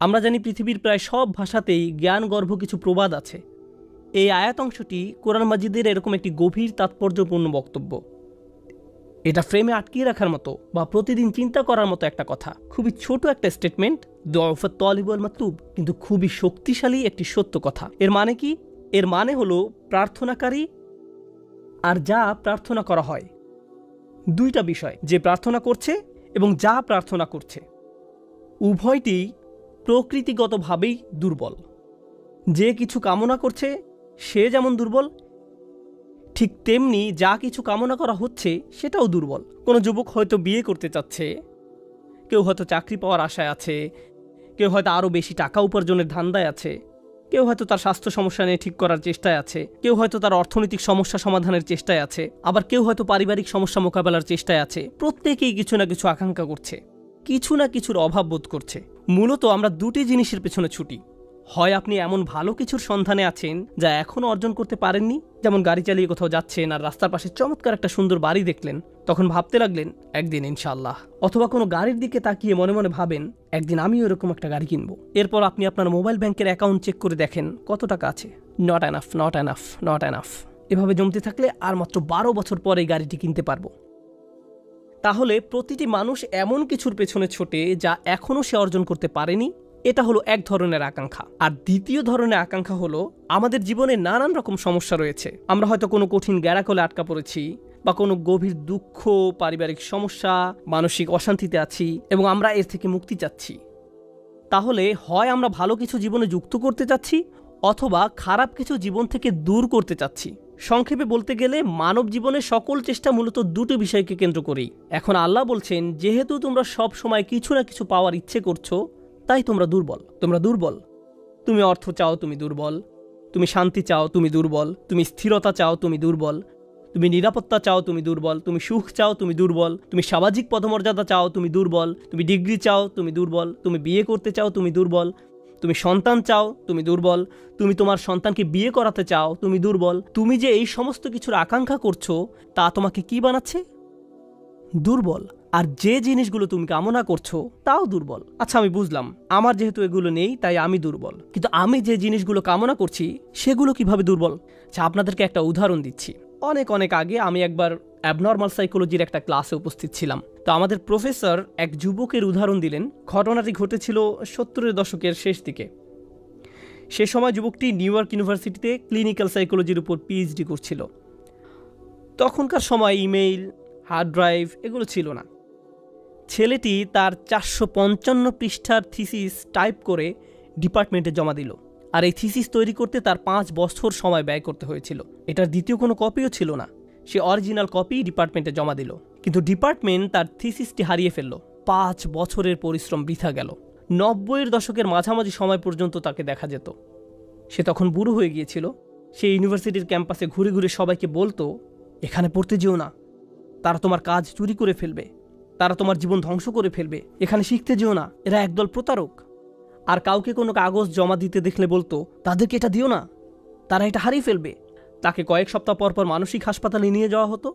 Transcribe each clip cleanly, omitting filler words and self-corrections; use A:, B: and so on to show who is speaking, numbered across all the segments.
A: আমরা জানি পৃথিবীর প্রায় সব ভাষাতেই জ্ঞানগর্ভ কিছু প্রবাদ আছে। এই আয়াত অংশটি কোরআন মাজিদের এরকম একটি গভীর তাৎপর্যপূর্ণ বক্তব্য। এটা ফ্রেমে আটকিয়ে রাখার মতো বা প্রতিদিন চিন্তা করার মতো একটা কথা। খুবই ছোট একটা স্টেটমেন্ট, দুআফাত তালিব ওয়াল মাতলুব, কিন্তু খুবই শক্তিশালী একটি সত্য কথা। এর মানে কি? এর মানে হলো প্রার্থনাকারী আর যা প্রার্থনা করা হয়, দুইটা বিষয়, যে প্রার্থনা করছে এবং যা প্রার্থনা করছে, উভয়টি প্রকৃতিগতভাবেই দুর্বল। যে কিছু কামনা করছে সে যেমন দুর্বল, ঠিক তেমনি যা কিছু কামনা করা হচ্ছে সেটাও দুর্বল। কোনো যুবক হয়তো বিয়ে করতে চাচ্ছে, কেউ হয়তো চাকরি পাওয়ার আশায় আছে, কেউ হয়তো আরও বেশি টাকা উপার্জনের ধান্দায় আছে, কেউ হয়তো তার স্বাস্থ্য সমস্যা নিয়ে ঠিক করার চেষ্টায় আছে, কেউ হয়তো তার অর্থনৈতিক সমস্যা সমাধানের চেষ্টায় আছে, আবার কেউ হয়তো পারিবারিক সমস্যা মোকাবেলার চেষ্টায় আছে। প্রত্যেকেই কিছু না কিছু আকাঙ্ক্ষা করছে, কিছু না কিছুর অভাব বোধ করছে। মূলত আমরা দুটি জিনিসের পেছনে ছুটি। হয় আপনি এমন ভালো কিছুর সন্ধানে আছেন যা এখনও অর্জন করতে পারেননি, যেমন গাড়ি চালিয়ে কোথাও যাচ্ছেন আর রাস্তার পাশে চমৎকার একটা সুন্দর বাড়ি দেখলেন, তখন ভাবতে লাগলেন একদিন ইনশাআল্লাহ। অথবা কোনো গাড়ির দিকে তাকিয়ে মনে মনে ভাবেন একদিন আমিও এরকম একটা গাড়ি কিনবো। এরপর আপনি আপনার মোবাইল ব্যাংকের অ্যাকাউন্ট চেক করে দেখেন কত টাকা আছে। Not enough, not enough, not enough. এভাবে জমতে থাকলে আর মাত্র 12 বছর পরে এই গাড়িটি কিনতে পারবো। তাহলে প্রতিটি মানুষ এমন কিছুর পেছনে ছোটে যা এখনও সে অর্জন করতে পারেনি। এটা হলো এক ধরনের আকাঙ্ক্ষা। আর দ্বিতীয় ধরনের আকাঙ্ক্ষা হলো আমাদের জীবনে নানান রকম সমস্যা রয়েছে। আমরা হয়তো কোনো কঠিন গ্যারাকলে আটকা পড়েছি, বা কোনো গভীর দুঃখ, পারিবারিক সমস্যা, মানসিক অশান্তিতে আছি এবং আমরা এর থেকে মুক্তি চাচ্ছি। তাহলে হয় আমরা ভালো কিছু জীবনে যুক্ত করতে চাচ্ছি, অথবা খারাপ কিছু জীবন থেকে দূর করতে চাচ্ছি। সংক্ষেপে বলতে গেলে মানব জীবনের সকল চেষ্টা মূলত দুটো বিষয়কে কেন্দ্র করেই। এখন আল্লাহ বলছেন, যেহেতু তোমরা সব সময় কিছু না কিছু পাওয়ার ইচ্ছে করছো, তাই তোমরা দুর্বল। তোমরা দুর্বল। তুমি অর্থ চাও, তুমি দুর্বল। তুমি শান্তি চাও, তুমি দুর্বল। তুমি স্থিরতা চাও, তুমি দুর্বল। তুমি নিরাপত্তা চাও, তুমি দুর্বল। তুমি সুখ চাও, তুমি দুর্বল। তুমি সামাজিক পদমর্যাদা চাও, তুমি দুর্বল। তুমি ডিগ্রি চাও, তুমি দুর্বল। তুমি বিয়ে করতে চাও, তুমি দুর্বল। তুমি সন্তান চাও, তুমি দুর্বল। তুমি তোমার সন্তানকে বিয়ে করাতে চাও, তুমি দুর্বল। তুমি যে এই সমস্ত কিছুর আকাঙ্ক্ষা করছো, তা তোমাকে কি বানাচ্ছে? দুর্বল। আর যে জিনিসগুলো তুমি কামনা করছো তাও দুর্বল। আচ্ছা, আমি বুঝলাম, আমার যেহেতু এগুলো নেই তাই আমি দুর্বল, কিন্তু আমি যে জিনিসগুলো কামনা করছি সেগুলো কিভাবে দুর্বল? আচ্ছা, আপনাদেরকে একটা উদাহরণ দিচ্ছি। অনেক অনেক আগে আমি একবার অ্যাবনর্মাল সাইকোলজির একটা ক্লাসে উপস্থিত ছিলাম। তো আমাদের প্রফেসর এক যুবকের উদাহরণ দিলেন। ঘটনাটি ঘটেছিল 70-এর দশকের শেষ দিকে। সে সময় যুবকটি নিউ ইয়র্ক ইউনিভার্সিটিতে ক্লিনিক্যাল সাইকোলজির উপর পিএইচডি করছিল। তখনকার সময় ইমেইল, হার্ড ড্রাইভ এগুলো ছিল না। ছেলেটি তার 455 পৃষ্ঠার থিসিস টাইপ করে ডিপার্টমেন্টে জমা দিল। আর এই থিসিস তৈরি করতে তার 5 বছর সময় ব্যয় করতে হয়েছিল। এটার দ্বিতীয় কোনো কপিও ছিল না। সে অরিজিনাল কপি ডিপার্টমেন্টে জমা দিল, কিন্তু ডিপার্টমেন্ট তার থিসিসটি হারিয়ে ফেলল। 5 বছরের পরিশ্রম বৃথা গেল। 90-এর দশকের মাঝামাঝি সময় পর্যন্ত তাকে দেখা যেত। সে তখন বুড়ো হয়ে গিয়েছিল। সে ইউনিভার্সিটির ক্যাম্পাসে ঘুরে ঘুরে সবাইকে বলতো, এখানে পড়তে যেও না, তারা তোমার কাজ চুরি করে ফেলবে, তারা তোমার জীবন ধ্বংস করে ফেলবে। এখানে শিখতে যেও না, এরা একদল প্রতারক। আর কাউকে কোনো কাগজ জমা দিতে দেখলে বলতো, তাদেরকে এটা দিও না, তারা এটা হারিয়ে ফেলবে। তাকে কয়েক সপ্তাহ পর পর মানসিক হাসপাতালে নিয়ে যাওয়া হতো।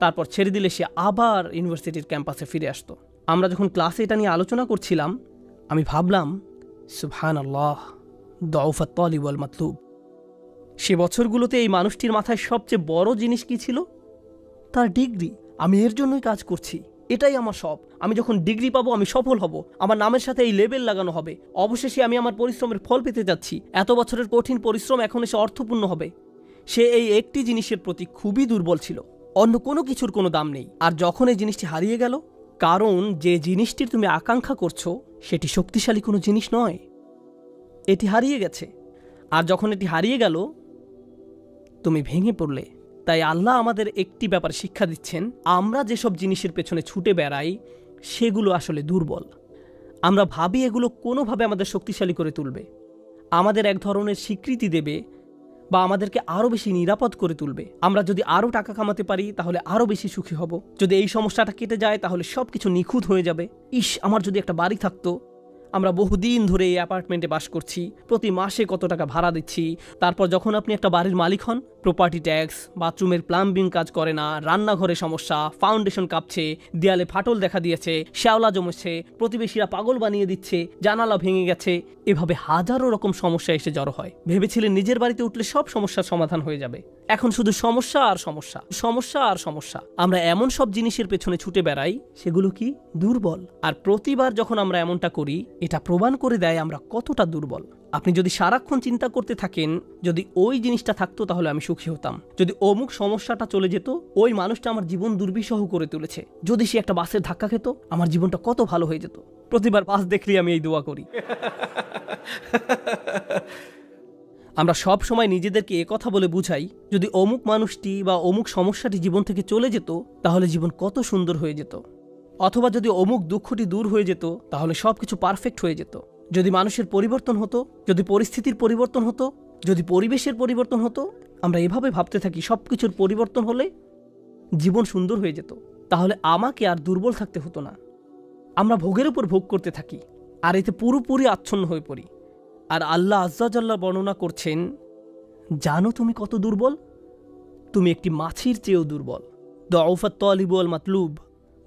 A: তারপর ছেড়ে দিলে সে আবার ইউনিভার্সিটির ক্যাম্পাসে ফিরে আসতো। আমরা যখন ক্লাসে এটা নিয়ে আলোচনা করছিলাম, আমি ভাবলাম, সুবহানাল্লাহ, দুআফাত তালিব ওয়াল মাতলুব। সে বছরগুলোতে এই মানুষটির মাথায় সবচেয়ে বড় জিনিস কি ছিল? তার ডিগ্রি। আমি এর জন্যই কাজ করছি, এটাই আমার সব। আমি যখন ডিগ্রি পাবো আমি সফল হব, আমার নামের সাথে এই লেবেল লাগানো হবে। অবশেষে আমি আমার পরিশ্রমের ফল পেতে যাচ্ছি। এত বছরের কঠিন পরিশ্রম এখন এসে অর্থপূর্ণ হবে। সে এই একটি জিনিসের প্রতি খুবই দুর্বল ছিল। অন্য কোনো কিছুর কোনো দাম নেই। আর যখন এই জিনিসটি হারিয়ে গেল, কারণ যে জিনিসটির তুমি আকাঙ্ক্ষা করছো সেটি শক্তিশালী কোনো জিনিস নয়, এটি হারিয়ে গেছে। আর যখন এটি হারিয়ে গেল, তুমি ভেঙে পড়লে। তাই আল্লাহ আমাদের একটি ব্যাপার শিক্ষা দিচ্ছেন, আমরা যেসব জিনিসের পেছনে ছুটে বেড়াই সেগুলো আসলে দুর্বল। আমরা ভাবি এগুলো কোনোভাবে আমাদের শক্তিশালী করে তুলবে, আমাদের এক ধরনের স্বীকৃতি দেবে, বা আমাদেরকে আরও বেশি নিরাপদ করে তুলবে। আমরা যদি আরও টাকা কামাতে পারি তাহলে আরও বেশি সুখী হব। যদি এই সমস্যাটা কেটে যায় তাহলে সব কিছু নিখুঁত হয়ে যাবে। ইস, আমার যদি একটা বাড়ি থাকতো, আমরা বহুদিন ধরে এই অ্যাপার্টমেন্টে বাস করছি, প্রতি মাসে কত টাকা ভাড়া দিচ্ছি। তারপর যখন আপনি একটা বাড়ির মালিক হন, প্রপার্টি ট্যাক্স, বাথরুমের প্লাম্বিং কাজ করে না, রান্নাঘরে সমস্যা, ফাউন্ডেশন কাঁপছে, দেয়ালে ফাটল দেখা দিয়েছে, শ্যাওলা জমেছে, প্রতিবেশীরা পাগল বানিয়ে দিচ্ছে, জানালা ভেঙে গেছে, এভাবে হাজারো রকম সমস্যা এসে জড়ো হয়। ভেবেছিলেন নিজের বাড়িতে উঠলে সব সমস্যার সমাধান হয়ে যাবে। এখন শুধু সমস্যা আর সমস্যা, সমস্যা আর সমস্যা। আমরা এমন সব জিনিসের পেছনে ছুটে বেড়াই, সেগুলো কি দুর্বল। আর প্রতিবার যখন আমরা এমনটা করি, এটা প্রমাণ করে দেয় আমরা কতটা দুর্বল। আপনি যদি সারাক্ষণ চিন্তা করতে থাকেন, যদি ওই জিনিসটা থাকতো তাহলে আমি সুখী হতাম, যদি অমুক সমস্যাটা চলে যেত, ওই মানুষটা আমার জীবন দুর্বিষহ করে তুলেছে, যদি সে একটা বাসের ধাক্কা খেত, আমার জীবনটা কত ভালো হয়ে যেত। প্রতিবার বাস দেখলেই আমি এই দোয়া করি। আমরা সব সময় নিজেদেরকে কথা বলে বুঝাই, যদি অমুক মানুষটি বা অমুক সমস্যাটি জীবন থেকে চলে যেত তাহলে জীবন কত সুন্দর হয়ে যেত, অথবা যদি অমুক দুঃখটি দূর হয়ে যেত তাহলে সবকিছু পারফেক্ট হয়ে যেত। যদি মানুষের পরিবর্তন হতো, যদি পরিস্থিতির পরিবর্তন হতো, যদি পরিবেশের পরিবর্তন হতো, আমরা এভাবে ভাবতে থাকি সবকিছুর পরিবর্তন হলে জীবন সুন্দর হয়ে যেত, তাহলে আমাকে আর দুর্বল থাকতে হতো না। আমরা ভোগের উপর ভোগ করতে থাকি আর এতে পুরোপুরি আচ্ছন্ন হয়ে পড়ি। আর আল্লাহ আজ্জা জাল্লা বর্ণনা করছেন, জানো তুমি কত দুর্বল? তুমি একটি মাছির চেয়েও দুর্বল। দউফাত তালিবু আল মাতলুব।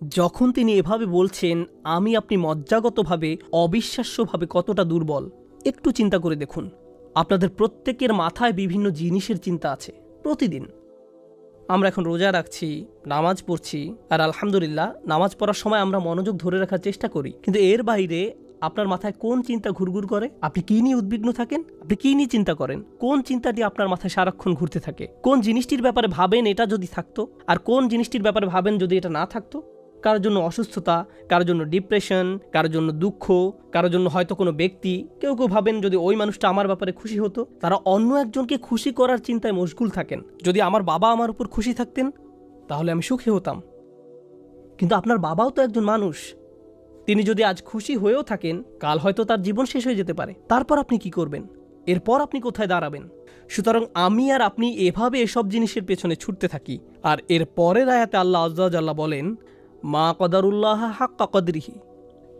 A: যখন তিনি এভাবে বলছেন, আমি আপনি মজ্জাগতভাবে, অবিশ্বাস্যভাবে কতটা দুর্বল, একটু চিন্তা করে দেখুন। আপনাদের প্রত্যেকের মাথায় বিভিন্ন জিনিসের চিন্তা আছে প্রতিদিন। আমরা এখন রোজা রাখছি, নামাজ পড়ছি, আর আলহামদুলিল্লাহ নামাজ পড়ার সময় আমরা মনোযোগ ধরে রাখার চেষ্টা করি, কিন্তু এর বাইরে আপনার মাথায় কোন চিন্তা ঘুরঘুর করে? আপনি কি নিয়ে উদ্বিগ্ন থাকেন? আপনি কি নিয়ে চিন্তা করেন? কোন চিন্তাটি আপনার মাথায় সারাক্ষণ ঘুরতে থাকে? কোন জিনিসটির ব্যাপারে ভাবেন এটা যদি থাকতো, আর কোন জিনিসটির ব্যাপারে ভাবেন যদি এটা না থাকতো? কারোর জন্য অসুস্থতা, কারোর জন্য ডিপ্রেশন, কারোর জন্য দুঃখ, কারোর জন্য হয়তো কোনো ব্যক্তি। কেউ কেউ ভাবেন যদি ওই মানুষটা আমার ব্যাপারে খুশি হতো। তারা অন্য একজনকে খুশি করার চিন্তায় মশগুল থাকেন। যদি আমার বাবা আমার উপর খুশি থাকতেন তাহলে আমি সুখী হতাম। কিন্তু আপনার বাবাও তো একজন মানুষ, তিনি যদি আজ খুশি হয়েও থাকেন, কাল হয়তো তার জীবন শেষ হয়ে যেতে পারে। তারপর আপনি কি করবেন? এরপর আপনি কোথায় দাঁড়াবেন? সুতরাং আমি আর আপনি এভাবে এসব জিনিসের পেছনে ছুটতে থাকি। আর এর পরের আয়াতে আল্লাহ আজ্জা জাল্লা বলেন, মা কদারুল্লাহ হাক্কা কদরিহি,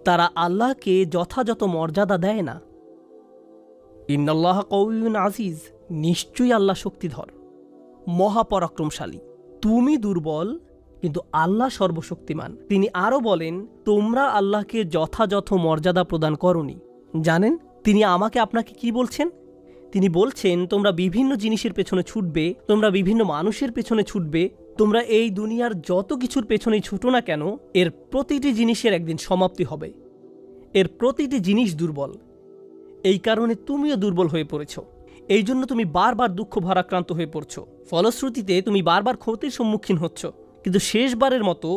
A: তারা আল্লাহকে যথাযথ মর্যাদা দেয় না। ইন্নাল্লাহ কওয়িয়্যুন আজিজ, নিশ্চয়ই আল্লাহ শক্তিধর, মহাপরাক্রমশালী। তুমি দুর্বল, কিন্তু আল্লাহ সর্বশক্তিমান। তিনি আরও বলেন, তোমরা আল্লাহকে যথাযথ মর্যাদা প্রদান করনি। জানেন তিনি আমাকে আপনাকে কি বলছেন? তিনি বলছেন, তোমরা বিভিন্ন জিনিসের পেছনে ছুটবে, তোমরা বিভিন্ন মানুষের পেছনে ছুটবে, তোমরা এই দুনিয়ার যত কিছুর পেছনেই ছুটো না কেন, এর প্রতিটি জিনিসের একদিন সমাপ্তি হবে। এর প্রতিটি জিনিস দুর্বল। এই কারণে তুমিও দুর্বল হয়ে পড়েছ। এই জন্য তুমি বারবার দুঃখ ভারাক্রান্ত হয়ে পড়ছ। ফলশ্রুতিতে তুমি বারবার ক্ষতির সম্মুখীন হচ্ছ। কিন্তু শেষবারের মতো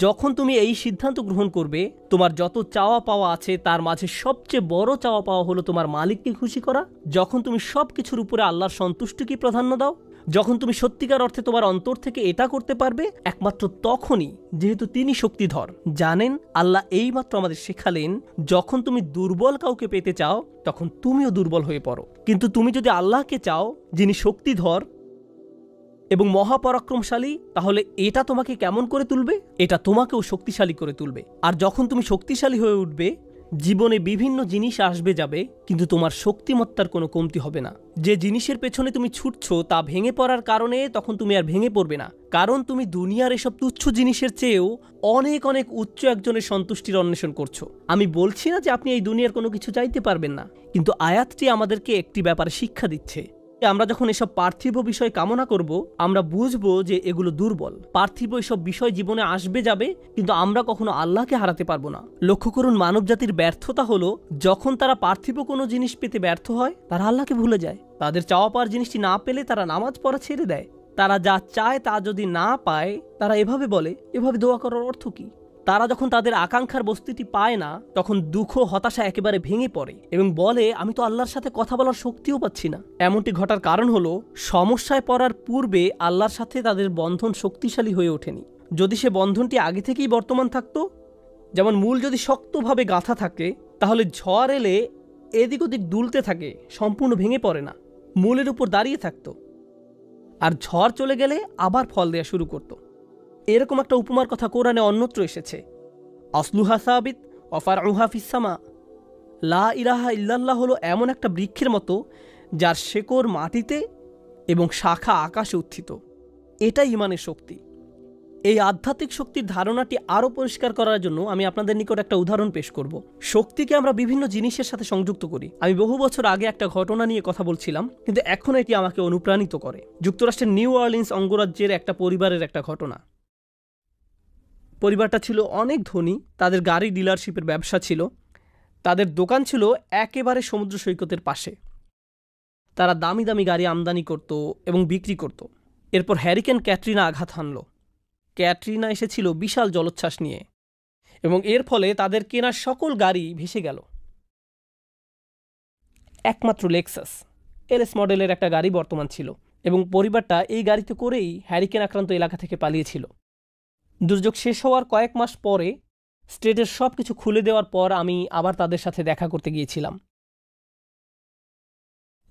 A: যখন তুমি এই সিদ্ধান্ত গ্রহণ করবে, তোমার যত চাওয়া পাওয়া আছে তার মাঝে সবচেয়ে বড় চাওয়া পাওয়া হলো তোমার মালিককে খুশি করা, যখন তুমি সব কিছুর উপরে আল্লাহর সন্তুষ্টিকে প্রাধান্য দাও, যখন তুমি সত্যিকার অর্থে তোমার অন্তর থেকে এটা করতে পারবে, একমাত্র তখনই, যেহেতু তিনি শক্তিধর। জানেন আল্লাহ এইমাত্র আমাদের শেখালেন, যখন তুমি দুর্বল কাউকে পেতে চাও তখন তুমিও দুর্বল হয়ে পড়ো। কিন্তু তুমি যদি আল্লাহকে চাও, যিনি শক্তিধর এবং মহাপরাক্রমশালী, তাহলে এটা তোমাকে কেমন করে তুলবে? এটা তোমাকেও শক্তিশালী করে তুলবে। আর যখন তুমি শক্তিশালী হয়ে উঠবে, জীবনে বিভিন্ন জিনিস আসবে যাবে, কিন্তু তোমার শক্তিমত্তার কোনো কমতি হবে না। যে জিনিসের পেছনে তুমি ছুটছো তা ভেঙে পড়ার কারণে তখন তুমি আর ভেঙে পড়বে না, কারণ তুমি দুনিয়ার এসব তুচ্ছ জিনিসের চেয়েও অনেক অনেক উচ্চ একজনের সন্তুষ্টির অন্বেষণ করছো। আমি বলছি না যে আপনি এই দুনিয়ার কোনো কিছু চাইতে পারবেন না, কিন্তু আয়াতটি আমাদেরকে একটি ব্যাপারে শিক্ষা দিচ্ছে। আমরা যখন এসব পার্থিব বিষয় কামনা করব, আমরা বুঝবো যে এগুলো দুর্বল। পার্থিব এসব বিষয় জীবনে আসবে যাবে, কিন্তু আমরা কখনো আল্লাহকে হারাতে পারবো না। লক্ষ্য করুন, মানব জাতির ব্যর্থতা হলো, যখন তারা পার্থিব কোনো জিনিস পেতে ব্যর্থ হয়, তারা আল্লাহকে ভুলে যায়। তাদের চাওয়া পাওয়ার জিনিসটি না পেলে তারা নামাজ পড়া ছেড়ে দেয়। তারা যা চায় তা যদি না পায়, তারা এভাবে বলে, এভাবে দোয়া করার অর্থ কি? তারা যখন তাদের আকাঙ্ক্ষার বস্তুটি পায় না, তখন দুঃখ, হতাশা একেবারে ভেঙে পড়ে এবং বলে, আমি তো আল্লাহর সাথে কথা বলার শক্তিও পাচ্ছি না। এমনটি ঘটার কারণ হলো, সমস্যায় পড়ার পূর্বে আল্লাহর সাথে তাদের বন্ধন শক্তিশালী হয়ে ওঠেনি। যদি সে বন্ধনটি আগে থেকেই বর্তমান থাকতো, যেমন মূল যদি শক্তভাবে গাঁথা থাকে, তাহলে ঝড় এলে এদিক ওদিক দুলতে থাকে, সম্পূর্ণ ভেঙে পড়ে না, মূলের উপর দাঁড়িয়ে থাকতো। আর ঝড় চলে গেলে আবার ফল দেওয়া শুরু করতো। এরকম একটা উপমার কথা কোরআনে অন্যত্র এসেছে, আসলুহা সাবিত ওয়া ফারউহা ফিস সামা। লা ইলাহা ইল্লাল্লাহ হলো এমন একটা বৃক্ষের মতো যার শেকড় মাটিতে এবং শাখা আকাশে উত্থিত। এটাই ঈমানের শক্তি। এই আধ্যাত্মিক শক্তির ধারণাটি আরও পরিষ্কার করার জন্য আমি আপনাদের নিকট একটা উদাহরণ পেশ করব। শক্তিকে আমরা বিভিন্ন জিনিসের সাথে সংযুক্ত করি। আমি বহু বছর আগে একটা ঘটনা নিয়ে কথা বলছিলাম, কিন্তু এখন এটি আমাকে অনুপ্রাণিত করে। যুক্তরাষ্ট্রের নিউ অর্লিন্স অঙ্গরাজ্যের একটা পরিবারের একটা ঘটনা। পরিবারটা ছিল অনেক ধনী, তাদের গাড়ি ডিলারশিপের ব্যবসা ছিল, তাদের দোকান ছিল একেবারে সমুদ্র সৈকতের পাশে। তারা দামি দামি গাড়ি আমদানি করত এবং বিক্রি করত। এরপর হ্যারিকেন ক্যাটরিনা আঘাত হানল। ক্যাটরিনা এসেছিল বিশাল জলোচ্ছ্বাস নিয়ে এবং এর ফলে তাদের কেনা সকল গাড়ি ভেসে গেল। একমাত্র লেক্সাস এলএস মডেলের একটা গাড়ি বর্তমান ছিল এবং পরিবারটা এই গাড়িতে করেই হ্যারিকেন আক্রান্ত এলাকা থেকে পালিয়েছিল। দুর্যোগ শেষ হওয়ার কয়েক মাস পরে স্টেটের সব কিছু খুলে দেওয়ার পর আমি আবার তাদের সাথে দেখা করতে গিয়েছিলাম।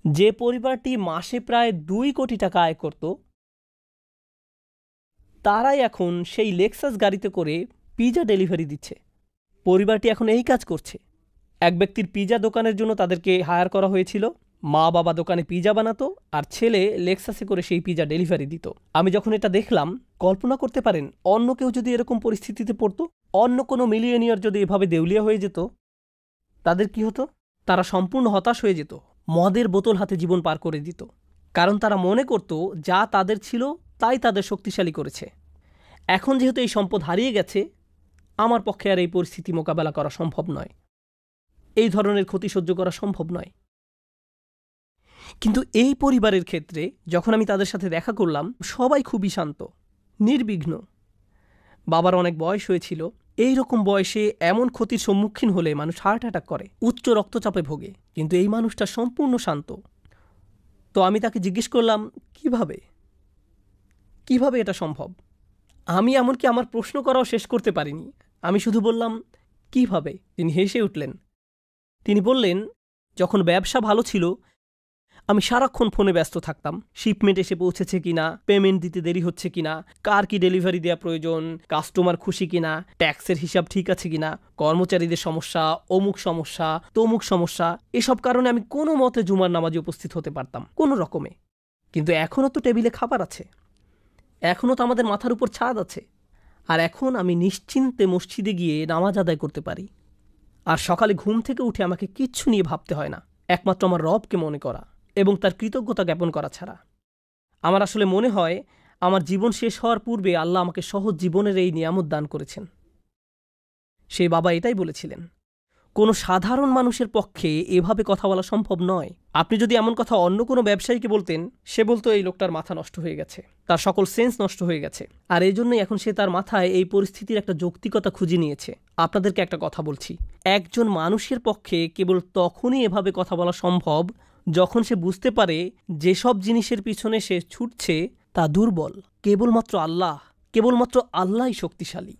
A: যে পরিবারটি মাসে প্রায় 2 কোটি টাকা আয় করত, তারাই এখন সেই লেক্সাস গাড়িতে করে পিজা ডেলিভারি দিচ্ছে। পরিবারটি এখন এই কাজ করছে। এক ব্যক্তির পিজা দোকানের জন্য তাদেরকে হায়ার করা হয়েছিল। মা বাবা দোকানে পিজা বানাতো আর ছেলে লেক্সাসে করে সেই পিজা ডেলিভারি দিত। আমি যখন এটা দেখলাম, কল্পনা করতে পারেন অন্য কেউ যদি এরকম পরিস্থিতিতে পড়তো, অন্য কোনো মিলিয়নিয়ার যদি এভাবে দেউলিয়া হয়ে যেত, তাদের কি হতো? তারা সম্পূর্ণ হতাশ হয়ে যেত, মদের বোতল হাতে জীবন পার করে দিত। কারণ তারা মনে করত যা তাদের ছিল তাই তাদের শক্তিশালী করেছে। এখন যেহেতু এই সম্পদ হারিয়ে গেছে, আমার পক্ষে আর এই পরিস্থিতি মোকাবেলা করা সম্ভব নয়, এই ধরনের ক্ষতি সহ্য করা সম্ভব নয়। কিন্তু এই পরিবারের ক্ষেত্রে যখন আমি তাদের সাথে দেখা করলাম, সবাই খুবই শান্ত, নির্বিঘ্ন। বাবার অনেক বয়স হয়েছিল। এই রকম বয়সে এমন ক্ষতির সম্মুখীন হলে মানুষ হার্ট অ্যাটাক করে, উচ্চ রক্তচাপে ভোগে, কিন্তু এই মানুষটা সম্পূর্ণ শান্ত। তো আমি তাকে জিজ্ঞেস করলাম, কিভাবে এটা সম্ভব? আমি এমনকি আমার প্রশ্ন করাও শেষ করতে পারিনি। আমি শুধু বললাম, কিভাবে? তিনি হেসে উঠলেন। তিনি বললেন, যখন ব্যবসা ভালো ছিল আমি সারাক্ষণ ফোনে ব্যস্ত থাকতাম। শিপমেন্ট এসে পৌঁছেছে কিনা, পেমেন্ট দিতে দেরি হচ্ছে কিনা, কার কি ডেলিভারি দেওয়া প্রয়োজন, কাস্টমার খুশি কিনা, ট্যাক্সের হিসাব ঠিক আছে কিনা, কর্মচারীদের সমস্যা, অমুক সমস্যা, তমুক সমস্যা, এসব কারণে আমি কোনো মতে জুমার নামাজে উপস্থিত হতে পারতাম কোনো রকমে। কিন্তু এখনও তো টেবিলে খাবার আছে, এখনও তো আমাদের মাথার উপর ছাদ আছে, আর এখন আমি নিশ্চিন্তে মসজিদে গিয়ে নামাজ আদায় করতে পারি। আর সকালে ঘুম থেকে উঠে আমাকে কিচ্ছু নিয়ে ভাবতে হয় না, একমাত্র আমার রবকে মনে করা এবং তার কৃতজ্ঞতা জ্ঞাপন করা ছাড়া। আমার আসলে মনে হয় আমার জীবন শেষ হওয়ার পূর্বে আল্লাহ আমাকে সহজ জীবনের এই নিয়ামত দান করেছেন। সেই বাবা এটাই বলেছিলেন, কোনো সাধারণ মানুষের পক্ষে এভাবে কথা বলা সম্ভব নয়। আপনি যদি এমন কথা অন্য কোনো ব্যবসায়ীকে বলতেন, সে বলতো এই লোকটার মাথা নষ্ট হয়ে গেছে, তার সকল সেন্স নষ্ট হয়ে গেছে। আর এই জন্যই এখন সে তার মাথায় এই পরিস্থিতির একটা যৌক্তিকতা খুঁজে নিয়েছে। আপনাদেরকে একটা কথা বলছি, একজন মানুষের পক্ষে কেবল তখনই এভাবে কথা বলা সম্ভব যখন সে বুঝতে পারে যেসব জিনিসের পিছনে সে ছুটছে তা দুর্বল। কেবলমাত্র আল্লাহই শক্তিশালী।